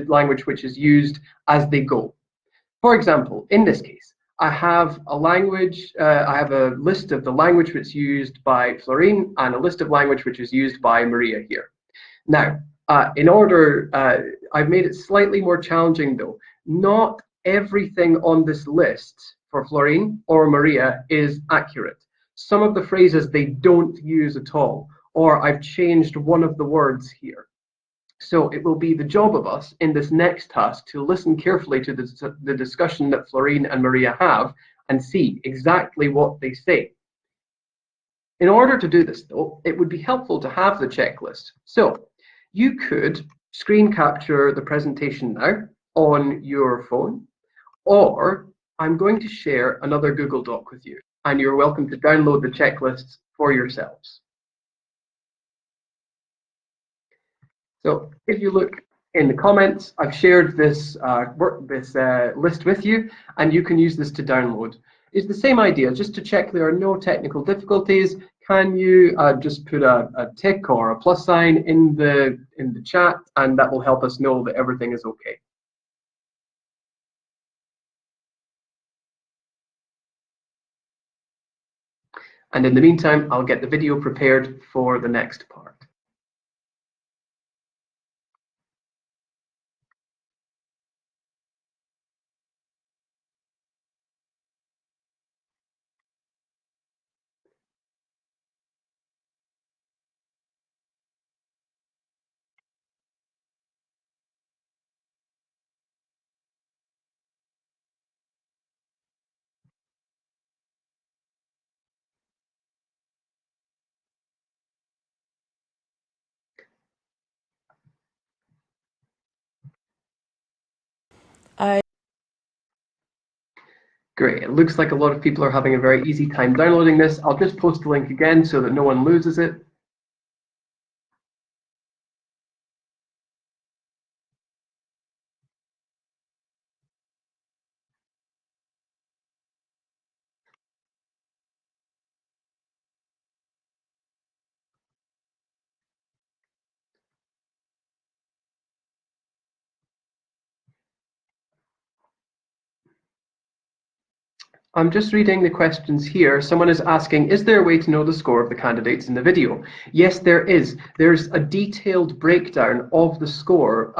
language which is used as they go. For example, in this case, I have a language, I have a list of the language which is used by Florine and a list of language which is used by Maria here. Now, I've made it slightly more challenging though. Not everything on this list for Florine or Maria is accurate. Some of the phrases they don't use at all, or I've changed one of the words here. So it will be the job of us in this next task to listen carefully to the discussion that Florine and Maria have and see exactly what they say. In order to do this though, it would be helpful to have the checklist. So you could screen capture the presentation now on your phone, or I'm going to share another Google Doc with you, and you're welcome to download the checklists for yourselves. So if you look in the comments, I've shared this list with you, and you can use this to download. It's the same idea, just to check there are no technical difficulties. Can you just put a tick or a plus sign in the chat, and that will help us know that everything is okay. And in the meantime, I'll get the video prepared for the next part. I Great, it looks like a lot of people are having a very easy time downloading this. I'll just post the link again so that no one loses it. I'm just reading the questions here. Someone is asking, is there a way to know the score of the candidates in the video? Yes, there is. There's a detailed breakdown of the score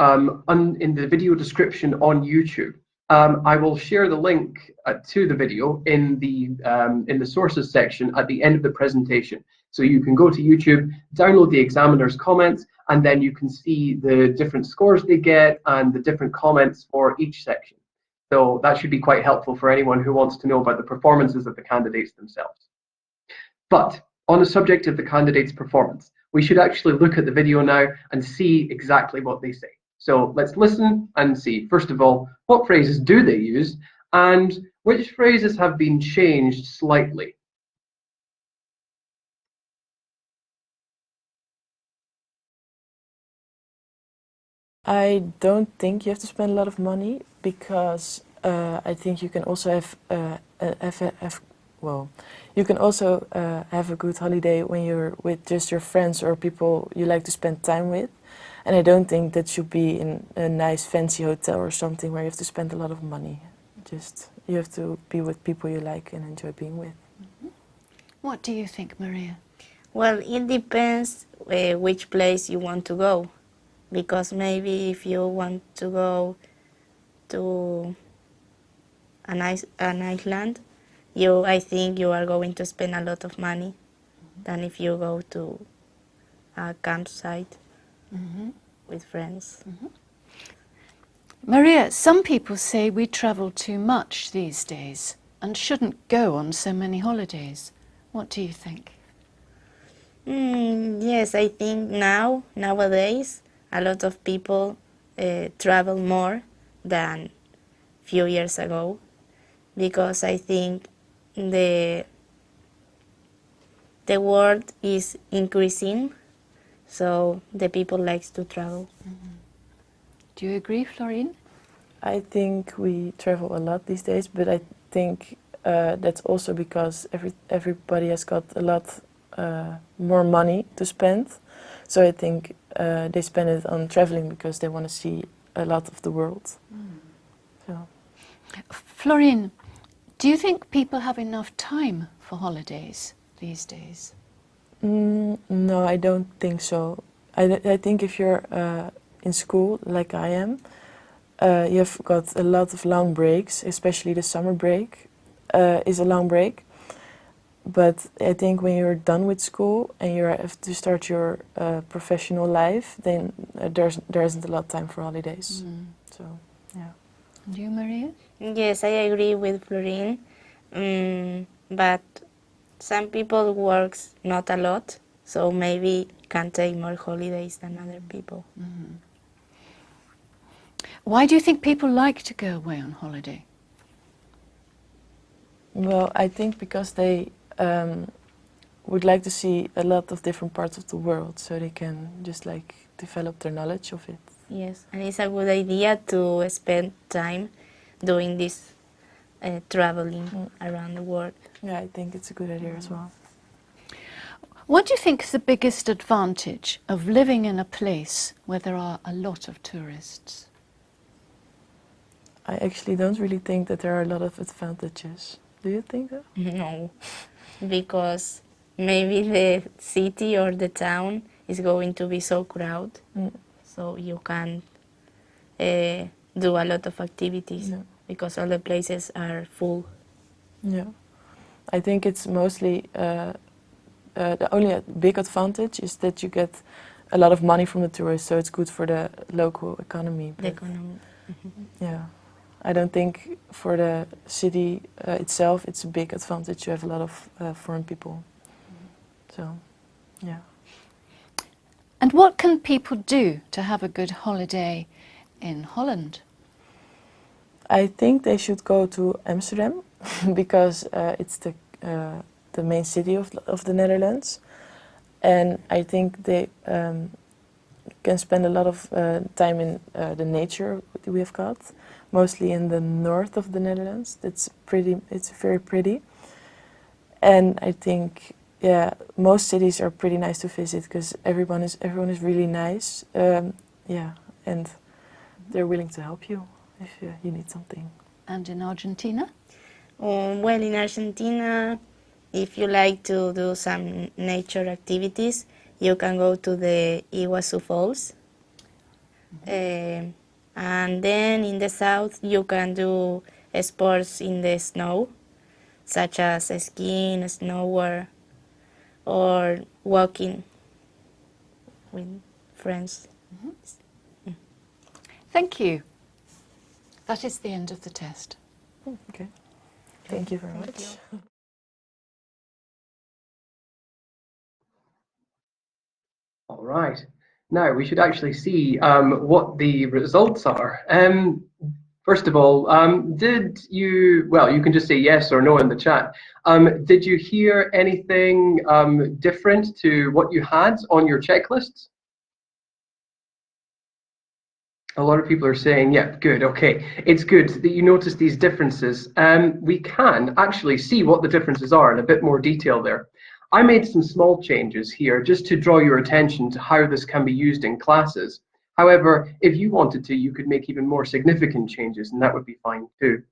in the video description on YouTube. I will share the link to the video in the sources section at the end of the presentation. So you can go to YouTube, download the examiner's comments, and then you can see the different scores they get and the different comments for each section. So that should be quite helpful for anyone who wants to know about the performances of the candidates themselves. But on the subject of the candidates' performance, we should actually look at the video now and see exactly what they say. So let's listen and see, first of all, what phrases do they use and which phrases have been changed slightly. I don't think you have to spend a lot of money because I think you can also you can also have a good holiday when you're with just your friends or people you like to spend time with. And I don't think that should be in a nice fancy hotel or something where you have to spend a lot of money. Just you have to be with people you like and enjoy being with. What do you think, Maria? Well, it depends which place you want to go. Because maybe if you want to go to an island, I think you are going to spend a lot of money than if you go to a campsite with friends. Maria, some people say we travel too much these days and shouldn't go on so many holidays. What do you think? Yes, I think nowadays, a lot of people travel more than few years ago, because I think the world is increasing, so the people likes to travel. Do you agree, Florine? I think we travel a lot these days, but I think that's also because everybody has got a lot more money to spend. So I think they spend it on traveling because they want to see a lot of the world. So. Florine, do you think people have enough time for holidays these days? No, I don't think so. I think if you're in school, like I am, you've got a lot of long breaks, especially the summer break is a long break. But I think when you're done with school and you have to start your professional life, then there isn't a lot of time for holidays. So, yeah. And you, Maria? Yes, I agree with Florine, but some people works not a lot, so maybe can take more holidays than other people. Why do you think people like to go away on holiday? Well, I think because they would like to see a lot of different parts of the world, so they can just like develop their knowledge of it. Yes, and it's a good idea to spend time doing this traveling around the world. Yeah, I think it's a good idea as well. What do you think is the biggest advantage of living in a place where there are a lot of tourists? I actually don't really think that there are a lot of advantages. Do you think that? No, because maybe the city or the town is going to be so crowded, so you can do a lot of activities Yeah. because all the places are full. Yeah, I think it's mostly the only big advantage is that you get a lot of money from the tourists, so it's good for the local economy. The but economy. yeah, I don't think for the city itself it's a big advantage. You have a lot of foreign people. So, yeah. And what can people do to have a good holiday in Holland? I think they should go to Amsterdam because it's the main city of the Netherlands, and I think they can spend a lot of time in the nature that we have got, mostly in the north of the Netherlands. It's pretty. It's very pretty, and I think most cities are pretty nice to visit because everyone is really nice. And they're willing to help you if you need something. And in Argentina? Well, in Argentina, if you like to do some nature activities, you can go to the Iguazu Falls. And then in the south, you can do sports in the snow, such as skiing, snowboard, or walking with friends. Thank you. That is the end of the test. Okay. Thank you very much. All right. Now we should actually see what the results are. First of all, did you, well, you can just say yes or no in the chat. Did you hear anything different to what you had on your checklists? A lot of people are saying, yeah, good, okay. It's good that you notice these differences. We can actually see what the differences are in a bit more detail there. I made some small changes here just to draw your attention to how this can be used in classes. However, if you wanted to, you could make even more significant changes, and that would be fine too.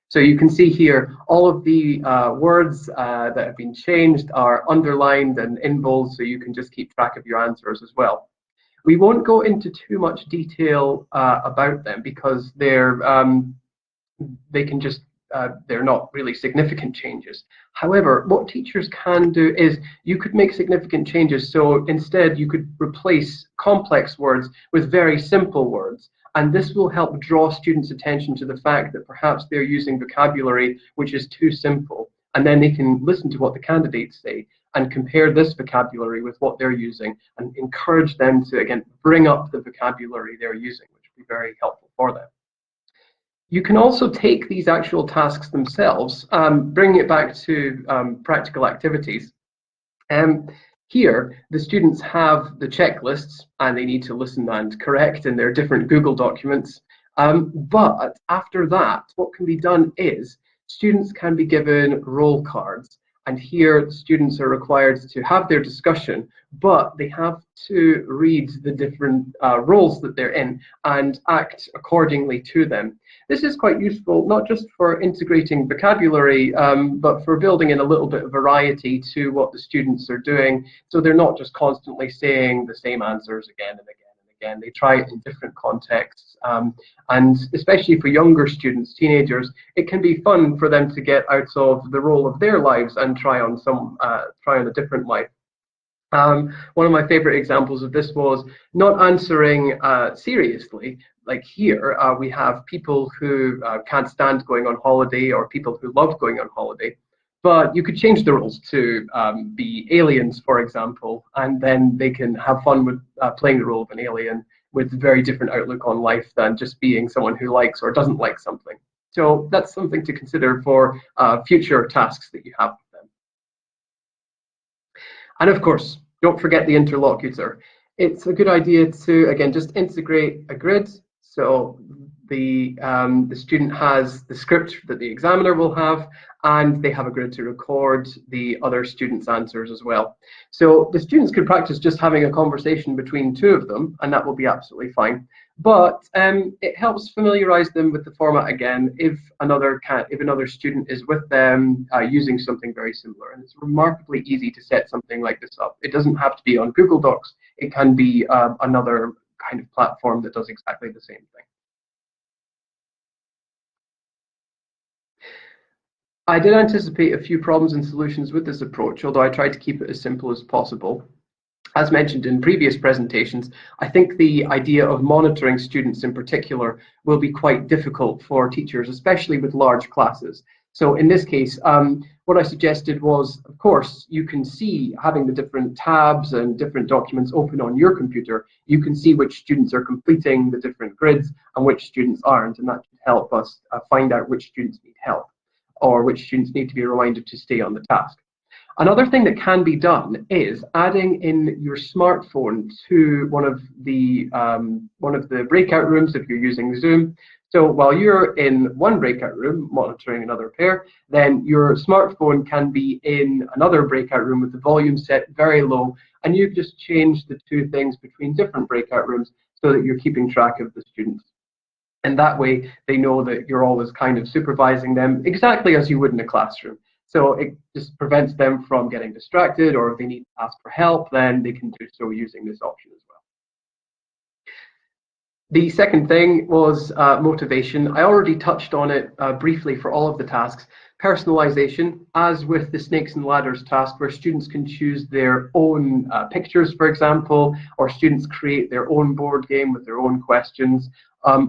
So you can see here, all of the words that have been changed are underlined and in bold, so you can just keep track of your answers as well. We won't go into too much detail about them because they can just they're not really significant changes. However, what teachers can do is you could make significant changes. So instead, you could replace complex words with very simple words. And this will help draw students' attention to the fact that perhaps they're using vocabulary which is too simple. And then they can listen to what the candidates say and compare this vocabulary with what they're using and encourage them to, again, bring up the vocabulary they're using, which will be very helpful for them. You can also take these actual tasks themselves, bringing it back to practical activities. Here, the students have the checklists and they need to listen and correct in their different Google documents. But after that, what can be done is students can be given role cards. And here, students are required to have their discussion, but they have to read the different roles that they're in and act accordingly to them. This is quite useful, not just for integrating vocabulary, but for building in a little bit of variety to what the students are doing. So they're not just constantly saying the same answers again and again and again. They try it in different contexts. And especially for younger students, teenagers, it can be fun for them to get out of the role of their lives and try on a different life. One of my favorite examples of this was not answering seriously. Like here, we have people who can't stand going on holiday or people who love going on holiday. But you could change the roles to be aliens, for example, and then they can have fun with playing the role of an alien with a very different outlook on life than just being someone who likes or doesn't like something. So that's something to consider for future tasks that you have with them. And of course, don't forget the interlocutor. It's a good idea to, again, just integrate a grid. So the student has the script that the examiner will have, and they have a grid to record the other students' answers as well. So the students could practice just having a conversation between two of them, and that will be absolutely fine. But it helps familiarize them with the format again if another student is with them using something very similar. And it's remarkably easy to set something like this up. It doesn't have to be on Google Docs. It can be another kind of platform that does exactly the same thing. I did anticipate a few problems and solutions with this approach, although I tried to keep it as simple as possible. As mentioned in previous presentations, I think the idea of monitoring students in particular will be quite difficult for teachers, especially with large classes. So in this case, what I suggested was, of course, you can see, having the different tabs and different documents open on your computer, you can see which students are completing the different grids and which students aren't, and that should help us find out which students need help or which students need to be reminded to stay on the task. Another thing that can be done is adding in your smartphone to one of the breakout rooms if you're using Zoom. So while you're in one breakout room monitoring another pair, then your smartphone can be in another breakout room with the volume set very low, and you just change the two things between different breakout rooms so that you're keeping track of the students. And that way they know that you're always kind of supervising them exactly as you would in a classroom. So it just prevents them from getting distracted, or if they need to ask for help, then they can do so using this option as well. The second thing was motivation. I already touched on it briefly for all of the tasks. Personalization, as with the snakes and ladders task, where students can choose their own pictures, for example, or students create their own board game with their own questions,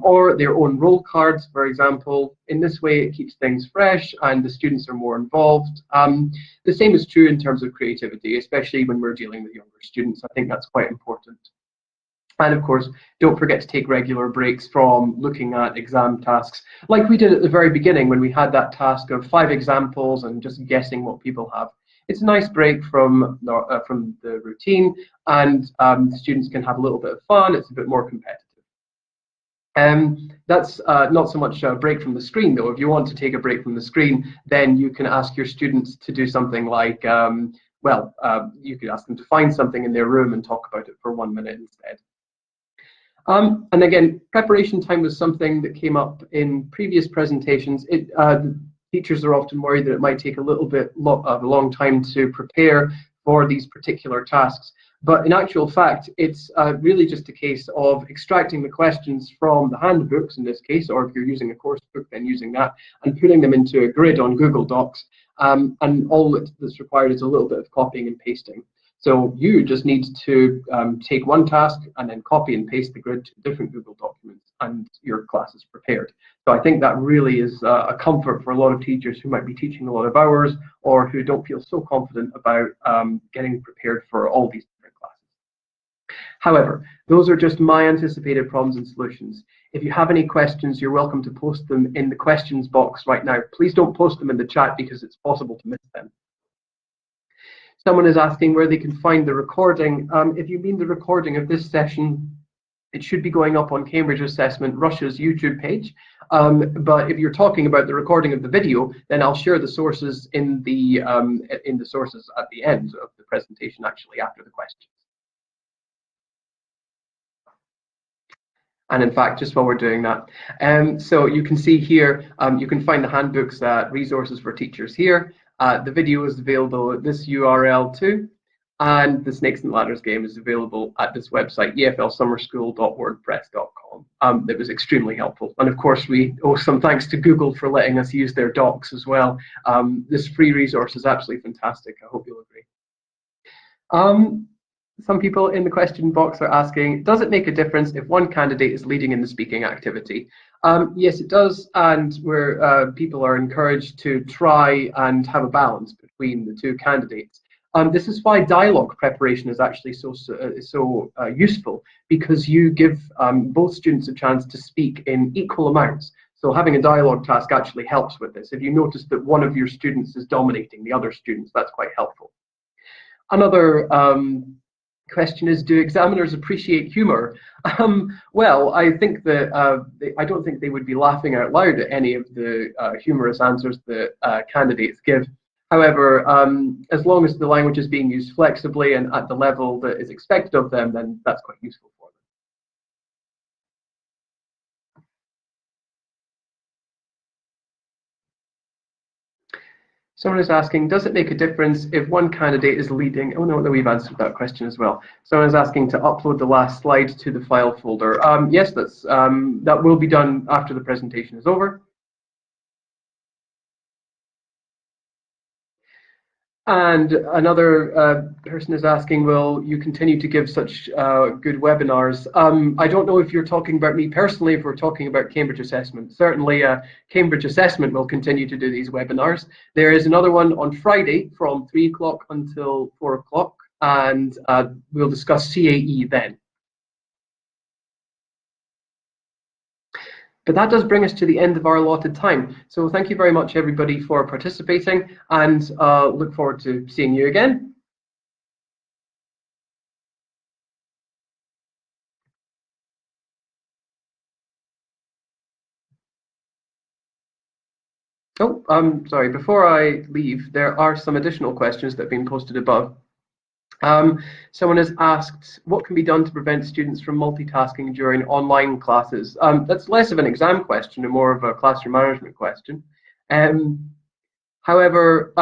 or their own role cards, for example. In this way, it keeps things fresh and the students are more involved. The same is true in terms of creativity, especially when we're dealing with younger students. I think that's quite important. And of course, don't forget to take regular breaks from looking at exam tasks, like we did at the very beginning when we had that task of 5 examples and just guessing what people have. It's a nice break from the routine, and students can have a little bit of fun. It's a bit more competitive. That's not so much a break from the screen, though. If you want to take a break from the screen, then you can ask your students to do something like, you could ask them to find something in their room and talk about it for 1 minute instead. And again, preparation time was something that came up in previous presentations. Teachers are often worried that it might take a little bit of a long time to prepare for these particular tasks. But in actual fact, it's really just a case of extracting the questions from the handbooks in this case, or if you're using a course book, then using that, and putting them into a grid on Google Docs. And all that's required is a little bit of copying and pasting. So you just need to take one task and then copy and paste the grid to different Google documents, and your class is prepared. So I think that really is a comfort for a lot of teachers who might be teaching a lot of hours, or who don't feel so confident about getting prepared for all these different classes. However, those are just my anticipated problems and solutions. If you have any questions, you're welcome to post them in the questions box right now. Please don't post them in the chat because it's possible to miss them. Someone is asking where they can find the recording. If you mean the recording of this session, it should be going up on Cambridge Assessment Russia's YouTube page. But if you're talking about the recording of the video, then I'll share the sources in the sources at the end of the presentation, actually after the questions. And in fact, just while we're doing that, so you can see here, you can find the handbooks, resources for teachers here. The video is available at this URL too, and the Snakes and Ladders game is available at this website, eflsummerschool.wordpress.com. It was extremely helpful, and of course we owe some thanks to Google for letting us use their docs as well. This free resource is absolutely fantastic. I hope you'll agree. Some people in the question box are asking, does it make a difference if one candidate is leading in the speaking activity? Yes, it does, and where people are encouraged to try and have a balance between the two candidates. This is why dialogue preparation is actually so useful, because you give both students a chance to speak in equal amounts. So having a dialogue task actually helps with this. If you notice that one of your students is dominating the other students, that's quite helpful. Another Question is, do examiners appreciate humor? Well, I think that I don't think they would be laughing out loud at any of the humorous answers that candidates give. However, as long as the language is being used flexibly and at the level that is expected of them, then that's quite useful for them. Someone is asking, does it make a difference if one candidate is leading? Oh no, we've answered that question as well. Someone is asking to upload the last slide to the file folder. Yes, that will be done after the presentation is over. And another person is asking, will you continue to give such good webinars? I don't know if you're talking about me personally, if we're talking about Cambridge Assessment. Certainly, Cambridge Assessment will continue to do these webinars. There is another one on Friday from 3 o'clock until 4 o'clock, and we'll discuss CAE then. But that does bring us to the end of our allotted time. So thank you very much, everybody, for participating, and look forward to seeing you again. Oh, sorry, before I leave, there are some additional questions that have been posted above. Someone has asked, what can be done to prevent students from multitasking during online classes? That's less of an exam question and more of a classroom management question. However,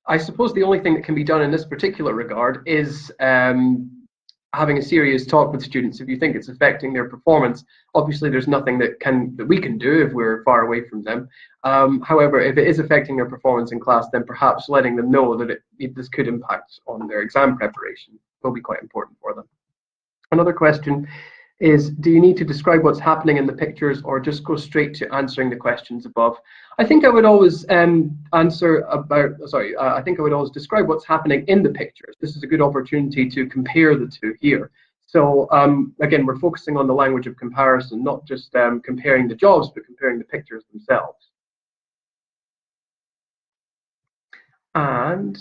I suppose the only thing that can be done in this particular regard is having a serious talk with students if you think it's affecting their performance. Obviously, there's nothing that we can do if we're far away from them. However, if it is affecting their performance in class, then perhaps letting them know that this could impact on their exam preparation will be quite important for them. Another question is, do you need to describe what's happening in the pictures or just go straight to answering the questions above? I think I would always I think I would always describe what's happening in the pictures. This is a good opportunity to compare the two here. So again, we're focusing on the language of comparison, not just comparing the jobs, but comparing the pictures themselves. And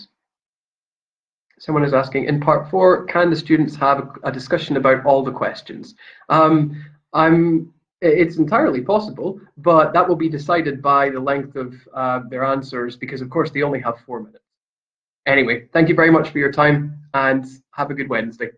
someone is asking, in part 4, can the students have a discussion about all the questions? It's entirely possible, but that will be decided by the length of their answers, because of course they only have 4 minutes. Anyway, thank you very much for your time, and have a good Wednesday.